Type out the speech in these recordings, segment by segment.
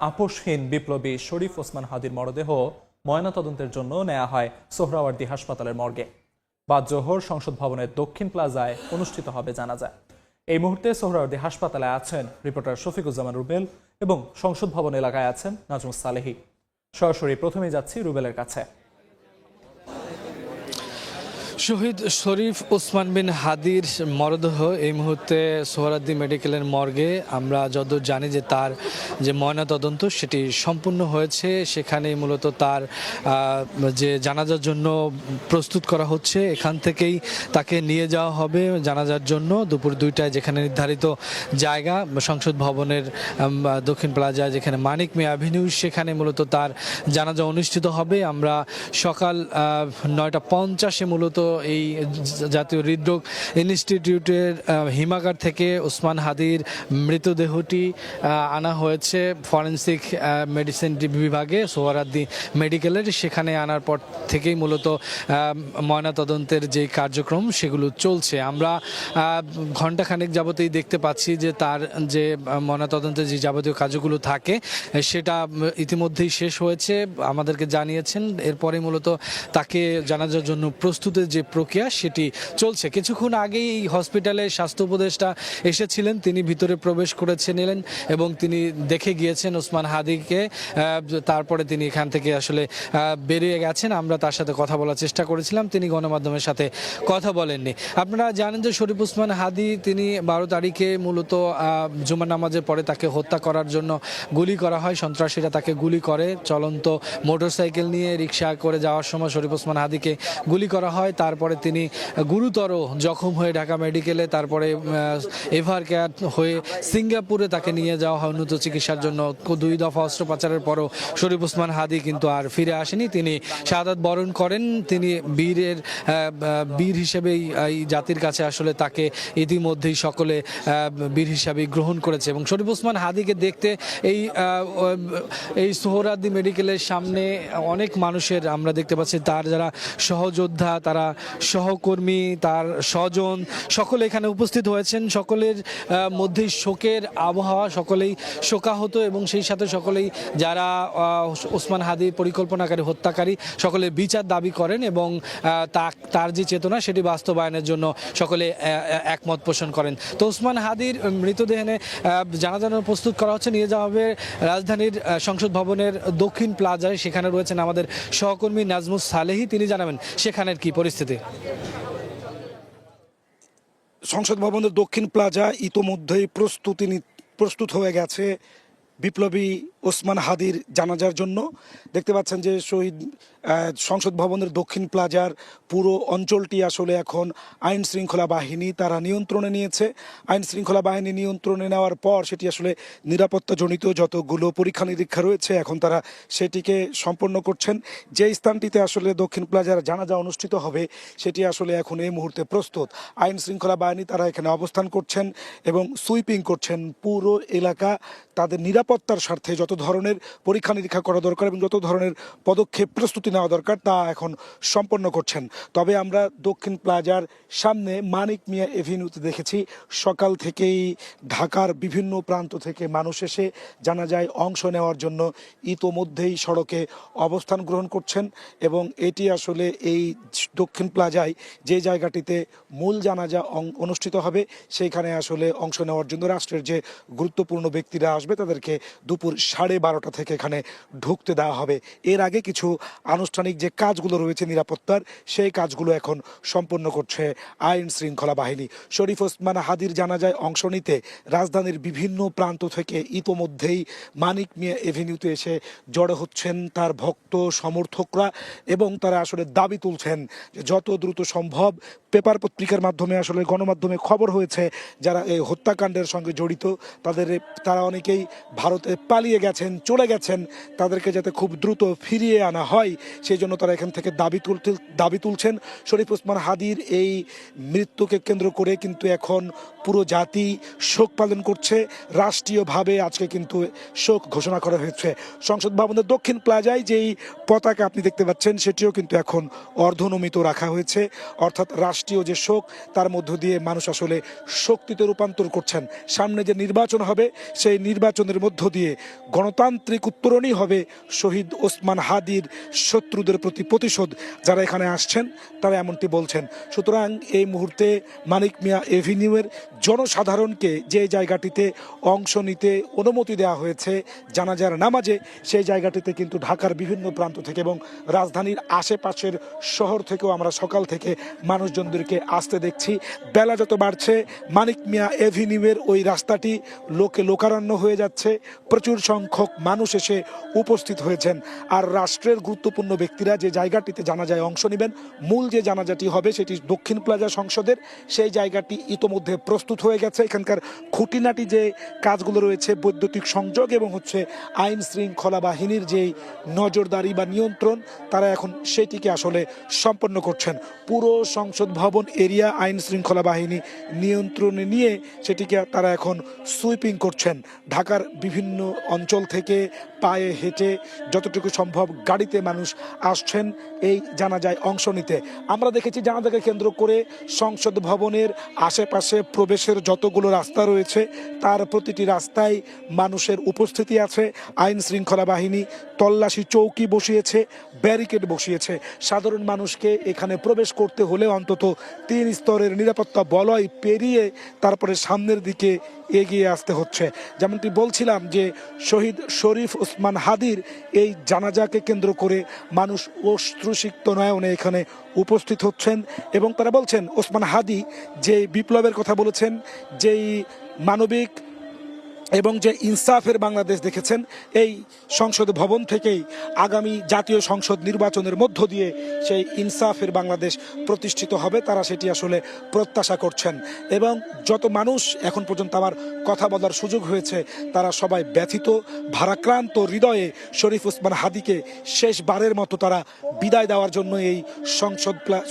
আপোষহীন বিপ্লবী শরীফ ওসমান হাদির মরদেহ ময়নাতদন্তের জন্য নেওয়া হয় সোহরাওয়ার্দী হাসপাতালের মর্গে। বাদ জোহর সংসদ ভবনের দক্ষিণ প্লাজায় অনুষ্ঠিত হবে জানাজা। এই মুহূর্তে সোহরাওয়ার্দী হাসপাতালে আছেন রিপোর্টার শফিকুজ্জামান রুবেল এবং সংসদ ভবন এলাকায় আছেন নাজমুস সালেহী। সরাসরি প্রথমেই যাচ্ছি রুবেলের কাছে। শহীদ শরীফ ওসমান বিন হাদির মরদেহ এই মুহূর্তে সোহরাওয়ার্দী মেডিকেলের মর্গে। আমরা যতদূর জানি যে তার যে ময়নাতদন্ত সেটি সম্পূর্ণ হয়েছে। সেখানে মূলত তার যে জানাজার জন্য প্রস্তুত করা হচ্ছে। এখান থেকেই তাকে নিয়ে যাওয়া হবে জানাজার জন্য দুপুর 2টায়, যেখানে নির্ধারিত জায়গা সংসদ ভবনের দক্ষিণ প্লাজায়, যেখানে মানিক মিয়া অ্যাভিনিউ, সেখানে মূলত তার জানাজা অনুষ্ঠিত হবে। আমরা সকাল 9:50 মূলত এই জাতীয় হৃদরোগ ইনস্টিটিউটের হিমাগার থেকে ওসমান হাদির মৃতদেহটি আনা হয়েছে ফরেনসিক মেডিসিন বিভাগে সোহরাওয়ার্দী মেডিকেলের। সেখানে আনার পর থেকেই মূলত ময়নাতদন্তের যে কার্যক্রম সেগুলো চলছে। আমরা ঘণ্টাখানেক যাবতেই দেখতে পাচ্ছি যে তার যে ময়নাতদন্তের যে যাবতীয় কাজগুলো থাকে সেটা ইতিমধ্যেই শেষ হয়েছে, আমাদেরকে জানিয়েছেন। এরপরে মূলত তাকে জানাজার জন্য প্রস্তুতের যে প্রক্রিয়া সেটি চলছে। কিছুক্ষণ আগেই এই হসপিটালে স্বাস্থ্য উপদেষ্টা এসেছিলেন, তিনি ভিতরে প্রবেশ করেছিলেন এবং তিনি দেখে গিয়েছেন ওসমান হাদিকে। তারপরে তিনি এখান থেকে আসলে বেরিয়ে গেছেন। আমরা তার সাথে কথা বলার চেষ্টা করেছিলাম, তিনি গণমাধ্যমের সাথে কথা বলেননি। আপনারা জানেন যে শরীফ ওসমান হাদি তিনি 12 তারিখে মূলত জুমার নামাজের পরে তাকে হত্যা করার জন্য গুলি করা হয়। সন্ত্রাসীরা তাকে গুলি করে, চলন্ত মোটরসাইকেল নিয়ে রিক্সা করে যাওয়ার সময় শরীফ ওসমান হাদিকে গুলি করা হয়। তারপরে তিনি গুরুতর জখম হয়ে ঢাকা মেডিকেলে, তারপরে এভার কেয়ার হয়ে সিঙ্গাপুরে তাকে নিয়ে যাওয়া হয় উন্নত চিকিৎসার জন্য। 2 দফা অস্ত্রোপচারের পরও শরীফ ওসমান হাদি কিন্তু আর ফিরে আসেনি, তিনি শাহাদাত বরণ করেন। তিনি বীর হিসেবেই এই জাতির কাছে আসলে তাকে ইতিমধ্যেই সকলে বীর হিসাবে গ্রহণ করেছে। এবং শরীফ ওসমান হাদিকে দেখতে এই সোহরাওয়ার্দী মেডিকেলের সামনে অনেক মানুষের আমরা দেখতে পাচ্ছি, তার যারা সহযোদ্ধা, তারা সহকর্মী, তার স্বজন সকলে এখানে উপস্থিত হয়েছেন। সকলের মধ্যেই শোকের আবহাওয়া, সকলেই শোকাহত এবং সেই সাথে সকলেই যারা ওসমান হাদির পরিকল্পনাকারী হত্যাকারী সকলে বিচার দাবি করেন এবং তার যে চেতনা সেটি বাস্তবায়নের জন্য সকলে একমত পোষণ করেন। তো ওসমান হাদির মৃতদেহ জানাজা প্রস্তুত করা হচ্ছে, নিয়ে যাওয়া হবে রাজধানীর সংসদ ভবনের দক্ষিণ প্লাজায়। সেখানে রয়েছেন আমাদের সহকর্মী নাজমুস সালেহী, তিনি জানাবেন সেখানের কি পরিস্থিতি। সংসদ ভবনের দক্ষিণ প্লাজা ইতোমধ্যেই প্রস্তুত হয়ে গেছে বিপ্লবী ওসমান হাদির জানাজার জন্য। দেখতে পাচ্ছেন যে সংসদ ভবনের দক্ষিণ প্লাজার পুরো অঞ্চলটি আসলে এখন আইন শৃঙ্খলা বাহিনী তারা নিয়ন্ত্রণে নিয়েছে। আইন শৃঙ্খলা বাহিনী নিয়ন্ত্রণে নেওয়ার পর সেটি আসলে নিরাপত্তাজনিত যতগুলো পরীক্ষা নিরীক্ষা রয়েছে এখন তারা সেটিকে সম্পন্ন করছেন। যে স্থানটিতে আসলে দক্ষিণ প্লাজার জানাজা অনুষ্ঠিত হবে সেটি আসলে এখন এই মুহূর্তে প্রস্তুত। আইন শৃঙ্খলা বাহিনী তারা এখানে অবস্থান করছেন এবং সুইপিং করছেন পুরো এলাকা। তাদের নিরাপত্তার স্বার্থে যত ধরনের পরীক্ষা নিরীক্ষা করা দরকার এবং যত ধরনের পদক্ষেপ প্রস্তুতি নেওয়া দরকার তা এখন সম্পন্ন করছেন। তবে আমরা দক্ষিণ প্লাজার সামনে মানিক মিয়া এভিনিউতে দেখেছি সকাল থেকেই ঢাকার বিভিন্ন প্রান্ত থেকে মানুষ এসে জানাজায় অংশ নেওয়ার জন্য ইতোমধ্যেই সড়কে অবস্থান গ্রহণ করছেন এবং এটি আসলে এই দক্ষিণ প্লাজায় যে জায়গাটিতে মূল জানাজা অনুষ্ঠিত হবে সেইখানে আসলে অংশ নেওয়ার জন্য রাষ্ট্রের যে গুরুত্বপূর্ণ ব্যক্তিরা আসবে তাদেরকে দুপুর 12:30 থেকে এখানে ঢুকতে দেওয়া হবে। এর আগে কিছু আনুষ্ঠানিক যে কাজগুলো রয়েছে নিরাপত্তার, সেই কাজগুলো এখন সম্পন্ন করছে আইন শৃঙ্খলা বাহিনী। শরীফ ওসমান হাদির জানাজায় অংশ নিতে রাজধানীর বিভিন্ন প্রান্ত থেকে ইতোমধ্যেই মানিক মিয়া এভিনিউতে এসে জড়ো হচ্ছেন তার ভক্ত সমর্থকরা এবং তারা আসলে দাবি তুলছেন যে যত দ্রুত সম্ভব পেপার পত্রিকার মাধ্যমে আসলে গণমাধ্যমে খবর হয়েছে যারা এই হত্যাকাণ্ডের সঙ্গে জড়িত তারা অনেকেই ভারতে পালিয়ে গেছেন, চলে গেছেন, তাদেরকে যাতে খুব দ্রুত ফিরিয়ে আনা হয় সেই জন্য তারা এখান থেকে দাবি তুলছেন। শরীফ ওসমান হাদির এই মৃত্যুকে কেন্দ্র করে কিন্তু এখন পুরো জাতি শোক পালন করছে। রাষ্ট্রীয়ভাবে আজকে কিন্তু শোক ঘোষণা করা হয়েছে। সংসদ ভবনের দক্ষিণ প্লাজায় যেই পতাকা আপনি দেখতে পাচ্ছেন সেটিও কিন্তু এখন অর্ধনমিত রাখা হয়েছে, অর্থাৎ রাষ্ট্রীয় যে শোক তার মধ্য দিয়ে মানুষ আসলে শক্তিতে রূপান্তর করছেন। সামনে যে নির্বাচন হবে সেই নির্বাচনের মধ্যে মধ্য দিয়ে গণতান্ত্রিক উত্তরণই হবে শহীদ ওসমান হাদির শত্রুদের প্রতি প্রতিশোধ। যারা এখানে আসছেন তারা এমনটি বলছেন। সুতরাং এই মুহূর্তে মানিক মিয়া এভিনিউয়ের জনসাধারণকে যে জায়গাটিতে অংশ নিতে অনুমতি দেওয়া হয়েছে জানাজার নামাজে, সেই জায়গাটিতে কিন্তু ঢাকার বিভিন্ন প্রান্ত থেকে এবং রাজধানীর আশেপাশের শহর থেকেও আমরা সকাল থেকে মানুষজনদেরকে আসতে দেখছি। বেলা যত বাড়ছে মানিক মিয়া এভিনিউয়ের ওই রাস্তাটি লোকে লোকারণ্য হয়ে যাচ্ছে। প্রচুর সংখ্যক মানুষ এসে উপস্থিত হয়েছেন। আর রাষ্ট্রের গুরুত্বপূর্ণ ব্যক্তিরা যে জায়গাটিতে জানাজায় অংশ নেবেন, মূল যে জানাজাটি হবে সেটি দক্ষিণ প্লাজা সংসদের, সেই জায়গাটি ইতোমধ্যে প্রস্তুত হয়ে গেছে। এখানকার খুঁটিনাটি যে কাজগুলো রয়েছে, বৈদ্যুতিক সংযোগ এবং আইন শৃঙ্খলা বাহিনীর যেই নজরদারি বা নিয়ন্ত্রণ, তারা এখন সেটিকে আসলে সম্পন্ন করছেন। পুরো সংসদ ভবন এরিয়া আইন শৃঙ্খলা বাহিনী নিয়ন্ত্রণে নিয়ে সেটিকে তারা এখন সুইপিং করছেন। ঢাকার বিভিন্ন অঞ্চল থেকে পায়ে হেঁটে যতটুকু সম্ভব গাড়িতে মানুষ আসছেন এই জানাজায় অংশ নিতে। আমরা দেখেছি জানাজাকে কেন্দ্র করে সংসদ ভবনের আশেপাশে প্রবেশের যতগুলো রাস্তা রয়েছে তার প্রতিটি রাস্তায় মানুষের উপস্থিতি আছে। আইন শৃঙ্খলা বাহিনী তল্লাশি চৌকি বসিয়েছে, ব্যারিকেড বসিয়েছে। সাধারণ মানুষকে এখানে প্রবেশ করতে হলে অন্তত 3 স্তরের নিরাপত্তা বলয় পেরিয়ে তারপরে সামনের দিকে এগিয়ে আসতে হচ্ছে। যেমনটি বলছিলাম যে শহীদ শরীফ ওসমান হাদির এই জানাজাকে কেন্দ্র করে মানুষ অশ্রুসিক্ত নয়নে এখানে উপস্থিত হচ্ছেন এবং তারা বলছেন ওসমান হাদি যে বিপ্লবের কথা বলেছেন, যেই মানবিক এবং যে ইনসাফের বাংলাদেশ দেখেছেন, এই সংসদ ভবন থেকেই আগামী জাতীয় সংসদ নির্বাচনের মধ্য দিয়ে সেই ইনসাফের বাংলাদেশ প্রতিষ্ঠিত হবে। তারা সেটি আসলে প্রত্যাশা করছেন এবং যত মানুষ এখন পর্যন্ত আমার কথা বলার সুযোগ হয়েছে তারা সবাই ব্যথিত, ভারাক্রান্ত হৃদয়ে শরীফ ওসমান হাদিকে শেষবারের মতো তারা বিদায় দেওয়ার জন্য এই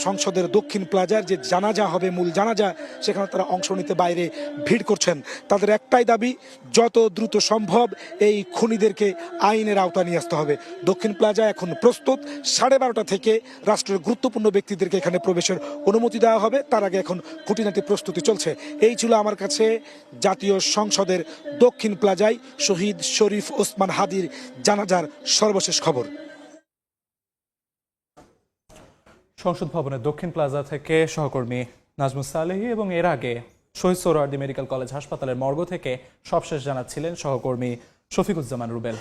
সংসদের দক্ষিণ প্লাজার যে জানাজা হবে, মূল জানাজা, সেখানে তারা অংশ নিতে বাইরে ভিড় করছেন। তাদের একটাই দাবি, যত দ্রুত সম্ভব এই খুনিদেরকে আইনের আওতায় নিয়ে আসতে হবে। দক্ষিণ প্লাজা এখন প্রস্তুত। 12:30 থেকে রাষ্ট্রের গুরুত্বপূর্ণ ব্যক্তিদেরকে এখানে প্রবেশের অনুমতি দেওয়া হবে। তার আগে এখন খুঁটিনাটি প্রস্তুতি চলছে। এই ছিল আমার কাছে জাতীয় সংসদের দক্ষিণ প্লাজায় শহীদ শরীফ ওসমান হাদির জানাজার সর্বশেষ খবর। সংসদ ভবনের দক্ষিণ প্লাজা থেকে সহকর্মী নাজমুস সালেহী এবং এর আগে শহীদ সোহরাওয়ার্দী মেডিকেল কলেজ হাসপাতালের মর্গ থেকে সবশেষ জানাচ্ছিলেন সহকর্মী শফিকুজ্জামান রুবেল।